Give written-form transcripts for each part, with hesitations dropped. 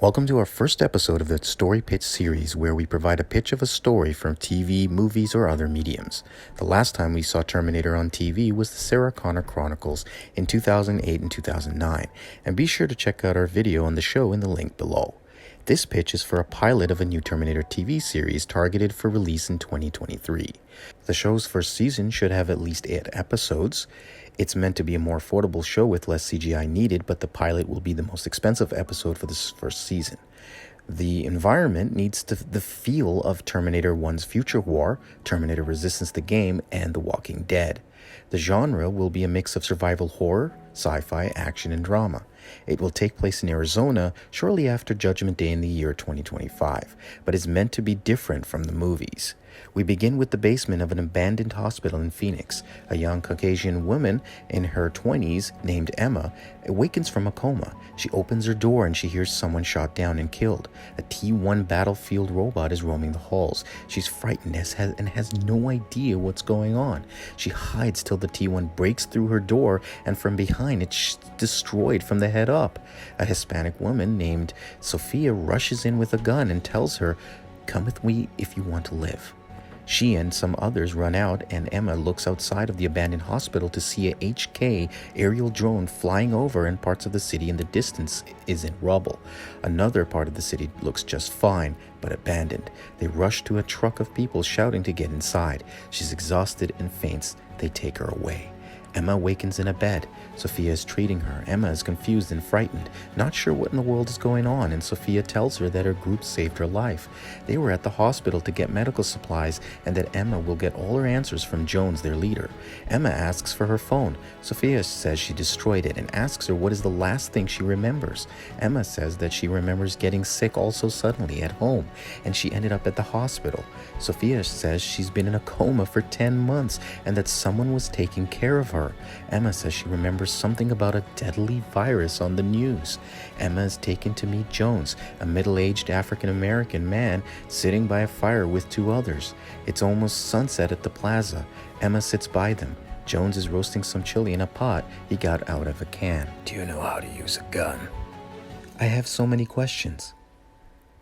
Welcome to our first episode of the Story Pitch series, where we provide a pitch of a story from TV, movies, or other mediums. The last time we saw Terminator on TV was the Sarah Connor Chronicles in 2008 and 2009, and be sure to check out our video on the show in the link below. This pitch is for a pilot of a new Terminator TV series targeted for release in 2023. The show's first season should have at least 8 episodes. It's meant to be a more affordable show with less CGI needed, but the pilot will be the most expensive episode for this first season. The environment needs the feel of Terminator 1's Future War, Terminator Resistance the Game, and The Walking Dead. The genre will be a mix of survival horror, sci-fi, action, and drama. It will take place in Arizona shortly after Judgment Day in the year 2025, but is meant to be different from the movies. We begin with the basement of an abandoned hospital in Phoenix. A young Caucasian woman in her 20s named Emma awakens from a coma. She opens her door and she hears someone shot down and killed. A T-1 battlefield robot is roaming the halls. She's frightened and has no idea what's going on. She hides till the T-1 breaks through her door, and from behind it's destroyed from the head up. A Hispanic woman named Sofia rushes in with a gun and tells her, "Come with me if you want to live." She and some others run out, and Emma looks outside of the abandoned hospital to see a HK aerial drone flying over, and parts of the city in the distance is in rubble. Another part of the city looks just fine, but abandoned. They rush to a truck of people shouting to get inside. She's exhausted and faints. They take her away. Emma awakens in a bed. Sofia is treating her. Emma is confused and frightened, not sure what in the world is going on, and Sofia tells her that her group saved her life. They were at the hospital to get medical supplies, and that Emma will get all her answers from Jones, their leader. Emma asks for her phone. Sofia says she destroyed it and asks her what is the last thing she remembers. Emma says that she remembers getting sick also suddenly at home, and she ended up at the hospital. Sofia says she's been in a coma for 10 months and that someone was taking care of her. Emma says she remembers something about a deadly virus on the news. Emma is taken to meet Jones, a middle-aged African-American man sitting by a fire with 2 others. It's almost sunset at the plaza. Emma sits by them. Jones is roasting some chili in a pot he got out of a can. Do you know how to use a gun? I have so many questions.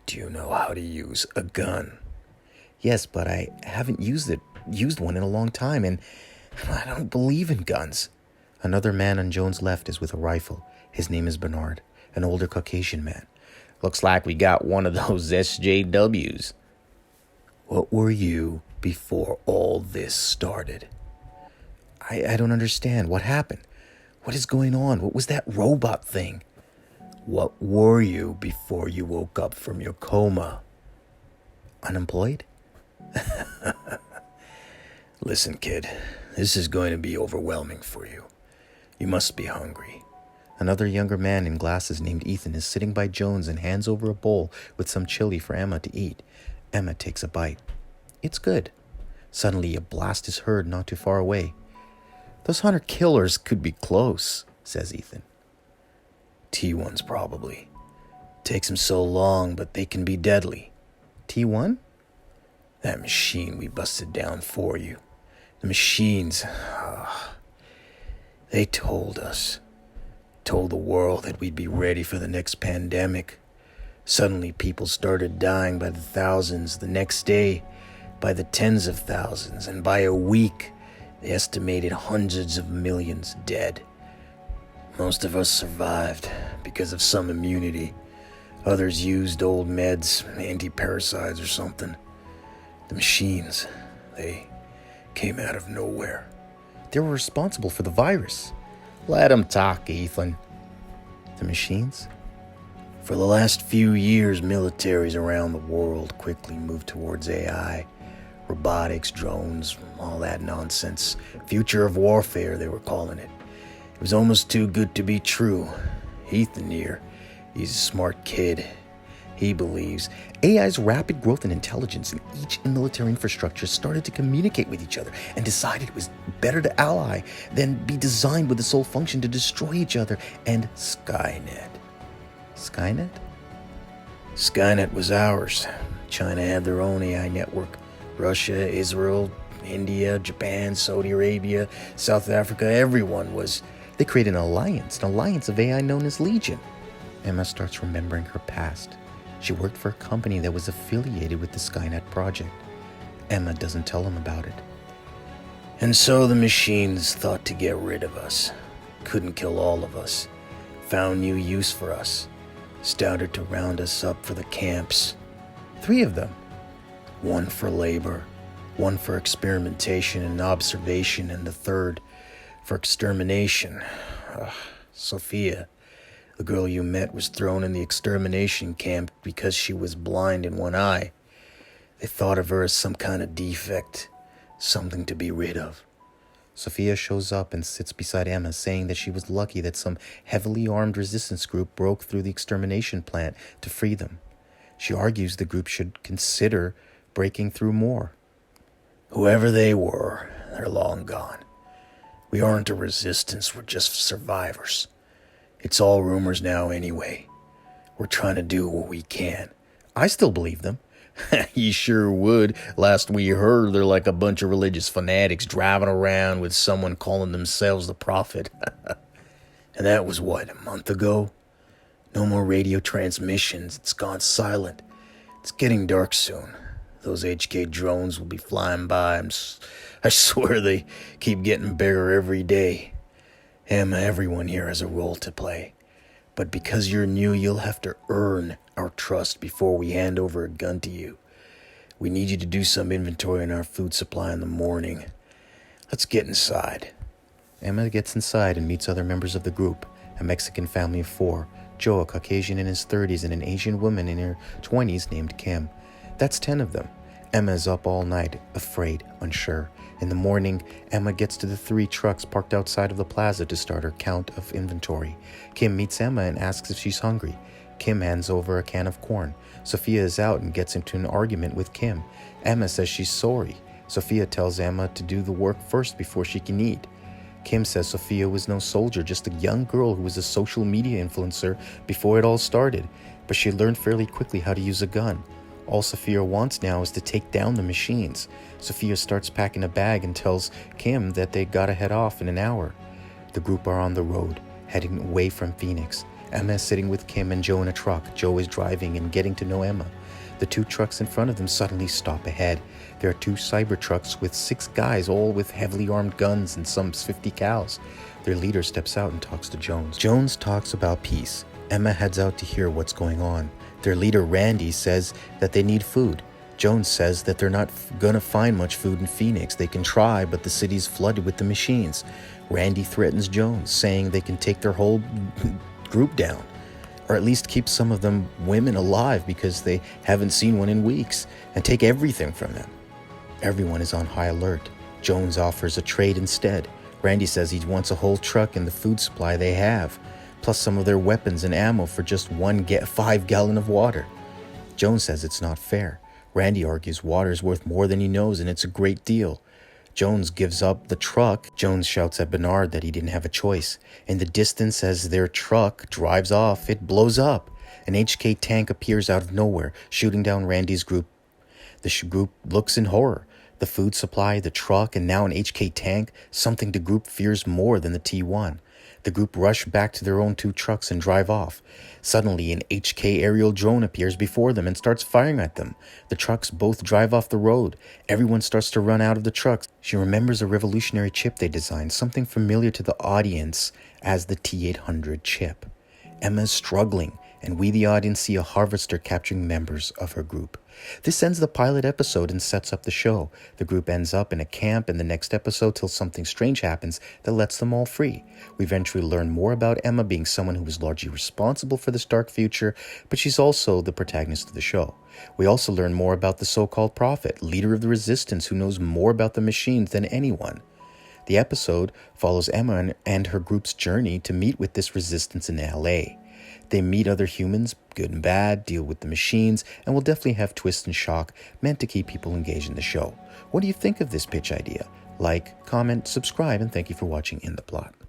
Do you know how to use a gun? Yes, but I haven't used one in a long time, and I don't believe in guns. Another man on Jones' left is with a rifle. His name is Bernard, an older Caucasian man. Looks like we got one of those SJWs. What were you before all this started? I don't understand. What happened? What is going on? What was that robot thing? What were you before you woke up from your coma? Unemployed? Listen, kid, this is going to be overwhelming for you. You must be hungry. Another younger man in glasses named Ethan is sitting by Jones and hands over a bowl with some chili for Emma to eat. Emma takes a bite. It's good. Suddenly a blast is heard not too far away. Those hunter killers could be close, says Ethan. T-1s probably. Takes them so long, but they can be deadly. T-1? That machine we busted down for you. The machines, they told the world that we'd be ready for the next pandemic. Suddenly people started dying by the thousands, the next day by the tens of thousands, and by a week they estimated hundreds of millions dead. Most of us survived because of some immunity. Others used old meds, anti-parasites or something. The machines, they came out of nowhere. They were responsible for the virus. Let them talk, Ethan. The machines? For the last few years, militaries around the world quickly moved towards AI. Robotics, drones, all that nonsense. Future of warfare, they were calling it. It was almost too good to be true. Ethan here, he's a smart kid. He believes AI's rapid growth and intelligence in each military infrastructure started to communicate with each other and decided it was better to ally than be designed with the sole function to destroy each other. And Skynet. Skynet? Skynet was ours. China had their own AI network. Russia, Israel, India, Japan, Saudi Arabia, South Africa, everyone was... They created an alliance of AI known as Legion. Emma starts remembering her past. She worked for a company that was affiliated with the Skynet project. Emma doesn't tell him about it. And so the machines thought to get rid of us. Couldn't kill all of us. Found new use for us. Started to round us up for the camps. 3 of them. 1 for labor, 1 for experimentation and observation, and the 3rd for extermination. Sofia, the girl you met, was thrown in the extermination camp because she was blind in one eye. They thought of her as some kind of defect, something to be rid of. Sofia shows up and sits beside Emma, saying that she was lucky that some heavily armed resistance group broke through the extermination plant to free them. She argues the group should consider breaking through more. Whoever they were, they're long gone. We aren't a resistance, we're just survivors. It's all rumors now anyway. We're trying to do what we can. I still believe them. You sure would. Last we heard, they're like a bunch of religious fanatics driving around with someone calling themselves the prophet. And that was what, a month ago? No more radio transmissions. It's gone silent. It's getting dark soon. Those HK drones will be flying by. I swear they keep getting bigger every day. Emma, everyone here has a role to play. But because you're new, you'll have to earn our trust before we hand over a gun to you. We need you to do some inventory on our food supply in the morning. Let's get inside. Emma gets inside and meets other members of the group, a Mexican family of 4, Joe, a Caucasian in his 30s, and an Asian woman in her 20s named Kim. That's 10 of them. Emma is up all night, afraid, unsure. In the morning, Emma gets to the 3 trucks parked outside of the plaza to start her count of inventory. Kim meets Emma and asks if she's hungry. Kim hands over a can of corn. Sofia is out and gets into an argument with Kim. Emma says she's sorry. Sofia tells Emma to do the work first before she can eat. Kim says Sofia was no soldier, just a young girl who was a social media influencer before it all started, but she learned fairly quickly how to use a gun. All Sofia wants now is to take down the machines. Sofia starts packing a bag and tells Kim that they gotta head off in an hour. The group are on the road, heading away from Phoenix. Emma is sitting with Kim and Joe in a truck. Joe is driving and getting to know Emma. The 2 trucks in front of them suddenly stop ahead. There are 2 cyber trucks with 6 guys, all with heavily armed guns and some 50 cals. Their leader steps out and talks to Jones. Jones talks about peace. Emma heads out to hear what's going on. Their leader, Randy, says that they need food. Jones says that they're not gonna find much food in Phoenix. They can try, but the city's flooded with the machines. Randy threatens Jones, saying they can take their whole group down, or at least keep some of them women alive because they haven't seen one in weeks, and take everything from them. Everyone is on high alert. Jones offers a trade instead. Randy says he wants a whole truck and the food supply they have, plus some of their weapons and ammo for just 5 gallon of water. Jones says it's not fair. Randy argues water's worth more than he knows and it's a great deal. Jones gives up the truck. Jones shouts at Bernard that he didn't have a choice. In the distance, as their truck drives off, it blows up. An HK tank appears out of nowhere, shooting down Randy's group. The group looks in horror. The food supply, the truck, and now an HK tank, something the group fears more than the T-1. The group rush back to their own 2 trucks and drive off. Suddenly, an HK aerial drone appears before them and starts firing at them. The trucks both drive off the road. Everyone starts to run out of the trucks. She remembers a revolutionary chip they designed, something familiar to the audience as the T-800 chip. Emma is struggling, and we, the audience, see a harvester capturing members of her group. This ends the pilot episode and sets up the show. The group ends up in a camp in the next episode till something strange happens that lets them all free. We eventually learn more about Emma being someone who was largely responsible for this dark future, but she's also the protagonist of the show. We also learn more about the so-called prophet, leader of the resistance, who knows more about the machines than anyone. The episode follows Emma and her group's journey to meet with this resistance in LA. They meet other humans, good and bad, deal with the machines, and will definitely have twists and shock meant to keep people engaged in the show. What do you think of this pitch idea? Like, comment, subscribe, and thank you for watching In the Plot.